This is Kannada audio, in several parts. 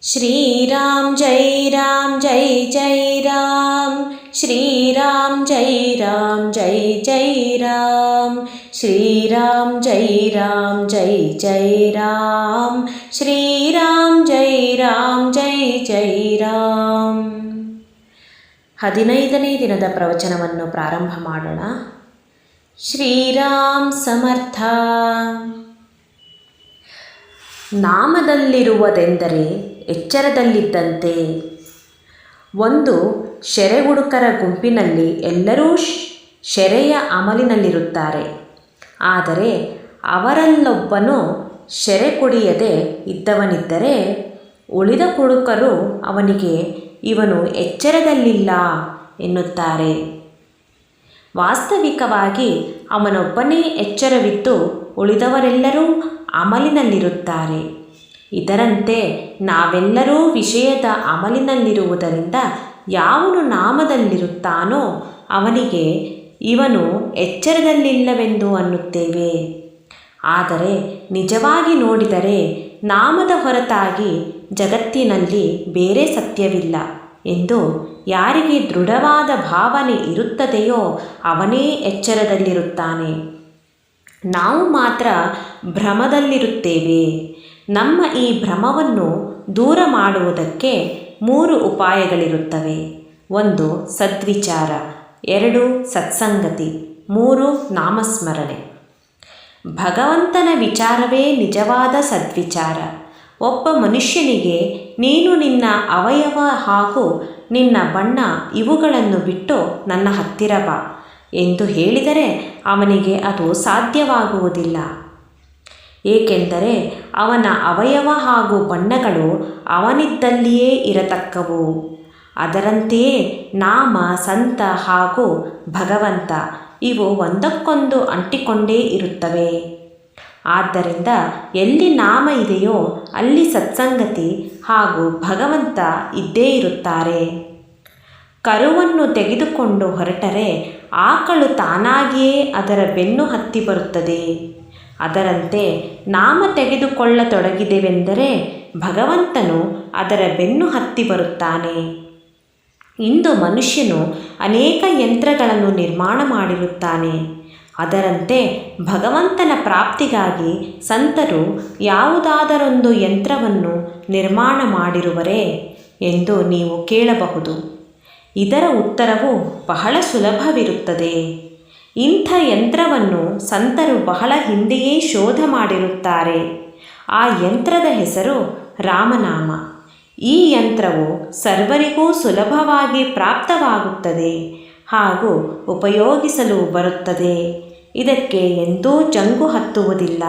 श्रीराम जय राम जय जय राम। श्रीराम जय राम जय जय राम। श्रीराम जय राम जय जय राम। श्रीराम जय राम जय जय राम। 15ನೇ ದಿನದ ಪ್ರವಚನವನ್ನು ಪ್ರಾರಂಭ ಮಾಡೋಣ. ಶ್ರೀರಾಮ್ ಸಮರ್ಥ. ನಾಮದಲ್ಲಿರುವುದೆಂದರೆ ಎಚ್ಚರದಲ್ಲಿದ್ದಂತೆ. ಒಂದು ಶೆರೆಹುಡುಕರ ಗುಂಪಿನಲ್ಲಿ ಎಲ್ಲರೂ ಶೆರೆಯ ಅಮಲಿನಲ್ಲಿರುತ್ತಾರೆ. ಆದರೆ ಅವರಲ್ಲೊಬ್ಬನು ಶೆರೆ ಕುಡಿಯದೆ ಇದ್ದವನಿದ್ದರೆ ಉಳಿದ ಹುಡುಕರು ಅವನಿಗೆ ಇವನು ಎಚ್ಚರದಲ್ಲಿಲ್ಲ ಎನ್ನುತ್ತಾರೆ. ವಾಸ್ತವಿಕವಾಗಿ ಅವನೊಬ್ಬನೇ ಎಚ್ಚರವಿದ್ದು ಉಳಿದವರೆಲ್ಲರೂ ಅಮಲಿನಲ್ಲಿರುತ್ತಾರೆ. ಇದರಂತೆ ನಾವೆಲ್ಲರೂ ವಿಷಯದ ಅಮಲಿನಲ್ಲಿರುವುದರಿಂದ ಯಾವನು ನಾಮದಲ್ಲಿರುತ್ತಾನೋ ಅವನಿಗೆ ಇವನು ಎಚ್ಚರದಲ್ಲಿಲ್ಲವೆಂದು ಅನ್ನುತ್ತೇವೆ. ಆದರೆ ನಿಜವಾಗಿ ನೋಡಿದರೆ ನಾಮದ ಹೊರತಾಗಿ ಜಗತ್ತಿನಲ್ಲಿ ಬೇರೆ ಸತ್ಯವಿಲ್ಲ ಎಂದು ಯಾರಿಗೆ ದೃಢವಾದ ಭಾವನೆ ಇರುತ್ತದೆಯೋ ಅವನೇ ಎಚ್ಚರದಲ್ಲಿರುತ್ತಾನೆ. ನಾವು ಮಾತ್ರ ಭ್ರಮದಲ್ಲಿರುತ್ತೇವೆ. ನಮ್ಮ ಈ ಭ್ರಮವನ್ನು ದೂರ ಮಾಡುವುದಕ್ಕೆ 3 ಉಪಾಯಗಳಿರುತ್ತವೆ. 1 ಸದ್ವಿಚಾರ, 2 ಸತ್ಸಂಗತಿ, 3 ನಾಮಸ್ಮರಣೆ. ಭಗವಂತನ ವಿಚಾರವೇ ನಿಜವಾದ ಸದ್ವಿಚಾರ. ಒಬ್ಬ ಮನುಷ್ಯನಿಗೆ ನೀನು ನಿನ್ನ ಅವಯವ ಹಾಗೂ ನಿನ್ನ ಬಣ್ಣ ಇವುಗಳನ್ನು ಬಿಟ್ಟು ನನ್ನ ಹತ್ತಿರ ಬಾ ಎಂದು ಹೇಳಿದರೆ ಅವನಿಗೆ ಅದು ಸಾಧ್ಯವಾಗುವುದಿಲ್ಲ. ಏಕೆಂದರೆ ಅವನ ಅವಯವ ಹಾಗೂ ಬಣ್ಣಗಳು ಅವನಿದ್ದಲ್ಲಿಯೇ ಇರತಕ್ಕವು. ಅದರಂತೆಯೇ ನಾಮ, ಸಂತ ಹಾಗೂ ಭಗವಂತ ಇವು ಒಂದಕ್ಕೊಂದು ಅಂಟಿಕೊಂಡೇ ಇರುತ್ತವೆ. ಆದ್ದರಿಂದ ಎಲ್ಲಿ ನಾಮ ಇದೆಯೋ ಅಲ್ಲಿ ಸತ್ಸಂಗತಿ ಹಾಗೂ ಭಗವಂತ ಇದ್ದೇ ಇರುತ್ತಾರೆ. ಕರುವನ್ನು ತೆಗೆದುಕೊಂಡು ಹೊರಟರೆ ಆಕಳು ತಾನಾಗಿಯೇ ಅದರ ಬೆನ್ನು ಹತ್ತಿ ಬರುತ್ತದೆ. ಅದರಂತೆ ನಾಮ ತೆಗೆದುಕೊಳ್ಳತೊಡಗಿದೆವೆಂದರೆ ಭಗವಂತನು ಅದರ ಬೆನ್ನು ಹತ್ತಿ ಬರುತ್ತಾನೆ. ಇಂದು ಮನುಷ್ಯನು ಅನೇಕ ಯಂತ್ರಗಳನ್ನು ನಿರ್ಮಾಣ ಮಾಡಿರುತ್ತಾನೆ. ಅದರಂತೆ ಭಗವಂತನ ಪ್ರಾಪ್ತಿಗಾಗಿ ಸಂತರು ಯಾವುದಾದರೊಂದು ಯಂತ್ರವನ್ನು ನಿರ್ಮಾಣ ಮಾಡಿರುವರೇ ಎಂದು ನೀವು ಕೇಳಬಹುದು. ಇದರ ಉತ್ತರವು ಬಹಳ ಸುಲಭವಿರುತ್ತದೆ. ಇಂಥ ಯಂತ್ರವನ್ನು ಸಂತರು ಬಹಳ ಹಿಂದೆಯೇ ಶೋಧ ಮಾಡಿರುತ್ತಾರೆ. ಆ ಯಂತ್ರದ ಹೆಸರು ರಾಮನಾಮ. ಈ ಯಂತ್ರವು ಸರ್ವರಿಗೂ ಸುಲಭವಾಗಿ ಪ್ರಾಪ್ತವಾಗುತ್ತದೆ ಹಾಗೂ ಉಪಯೋಗಿಸಲು ಬರುತ್ತದೆ. ಇದಕ್ಕೆ ಎಂದೂ ಜಂಗು ಹತ್ತುವುದಿಲ್ಲ.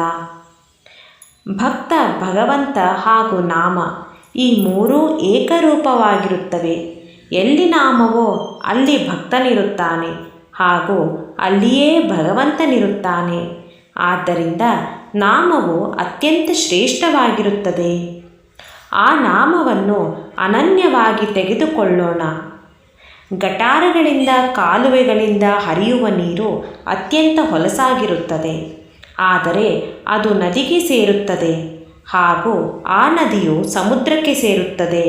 ಭಕ್ತ, ಭಗವಂತ ಹಾಗೂ ನಾಮ ಈ 3 ಏಕರೂಪವಾಗಿರುತ್ತವೆ. ಎಲ್ಲಿ ನಾಮವೋ ಅಲ್ಲಿ ಭಕ್ತನಿರುತ್ತಾನೆ ಹಾಗೂ ಅಲ್ಲಿಯೇ ಭಗವಂತನಿರುತ್ತಾನೆ. ಆದ್ದರಿಂದ ನಾಮವು ಅತ್ಯಂತ ಶ್ರೇಷ್ಠವಾಗಿರುತ್ತದೆ. ಆ ನಾಮವನ್ನು ಅನನ್ಯವಾಗಿ ತೆಗೆದುಕೊಳ್ಳೋಣ. ಗಟಾರಗಳಿಂದ, ಕಾಲುವೆಗಳಿಂದ ಹರಿಯುವ ನೀರು ಅತ್ಯಂತ ಹೊಲಸಾಗಿರುತ್ತದೆ. ಆದರೆ ಅದು ನದಿಗೆ ಸೇರುತ್ತದೆ ಹಾಗೂ ಆ ನದಿಯು ಸಮುದ್ರಕ್ಕೆ ಸೇರುತ್ತದೆ.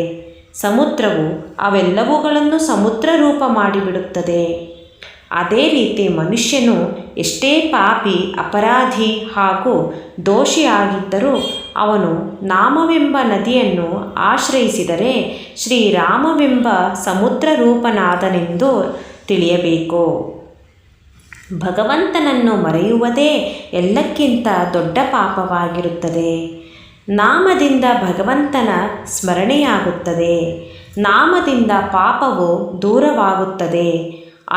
ಸಮುದ್ರವು ಅವೆಲ್ಲವುಗಳನ್ನು ಸಮುದ್ರ ರೂಪ ಮಾಡಿಬಿಡುತ್ತದೆ. ಅದೇ ರೀತಿ ಮನುಷ್ಯನು ಎಷ್ಟೇ ಪಾಪಿ, ಅಪರಾಧಿ ಹಾಗೂ ದೋಷಿಯಾಗಿದ್ದರೂ ಅವನು ನಾಮವೆಂಬ ನದಿಯನ್ನು ಆಶ್ರಯಿಸಿದರೆ ಶ್ರೀರಾಮವೆಂಬ ಸಮುದ್ರ ರೂಪನಾದನೆಂದು ತಿಳಿಯಬೇಕು. ಭಗವಂತನನ್ನು ಮರೆಯುವುದೇ ಎಲ್ಲಕ್ಕಿಂತ ದೊಡ್ಡ ಪಾಪವಾಗಿರುತ್ತದೆ. ನಾಮದಿಂದ ಭಗವಂತನ ಸ್ಮರಣೆಯಾಗುತ್ತದೆ. ನಾಮದಿಂದ ಪಾಪವು ದೂರವಾಗುತ್ತದೆ.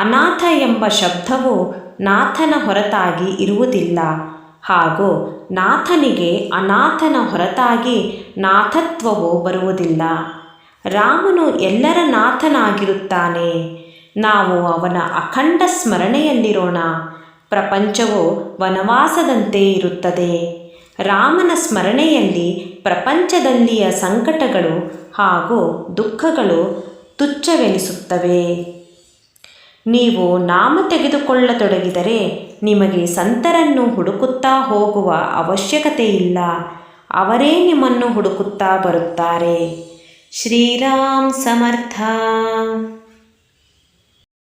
ಅನಾಥ ಎಂಬ ಶಬ್ದವು ನಾಥನ ಹೊರತಾಗಿ ಇರುವುದಿಲ್ಲ ಹಾಗೂ ನಾಥನಿಗೆ ಅನಾಥನ ಹೊರತಾಗಿ ನಾಥತ್ವವು ಬರುವುದಿಲ್ಲ. ರಾಮನು ಎಲ್ಲರ ನಾಥನಾಗಿರುತ್ತಾನೆ. ನಾವು ಅವನ ಅಖಂಡ ಸ್ಮರಣೆಯಲ್ಲಿರೋಣ. ಪ್ರಪಂಚವು ವನವಾಸದಂತೆ ಇರುತ್ತದೆ. ರಾಮನ ಸ್ಮರಣೆಯಲ್ಲಿ ಪ್ರಪಂಚದಲ್ಲಿಯ ಸಂಕಟಗಳು ಹಾಗೂ ದುಃಖಗಳು ತುಚ್ಛವೆನಿಸುತ್ತವೆ. ನೀವು ನಾಮ ತೆಗೆದುಕೊಳ್ಳತೊಡಗಿದರೆ ನಿಮಗೆ ಸಂತರನ್ನು ಹುಡುಕುತ್ತಾ ಹೋಗುವ ಅವಶ್ಯಕತೆಯಿಲ್ಲ. ಅವರೇ ನಿಮ್ಮನ್ನು ಹುಡುಕುತ್ತಾ ಬರುತ್ತಾರೆ. श्रीराम समर्थ।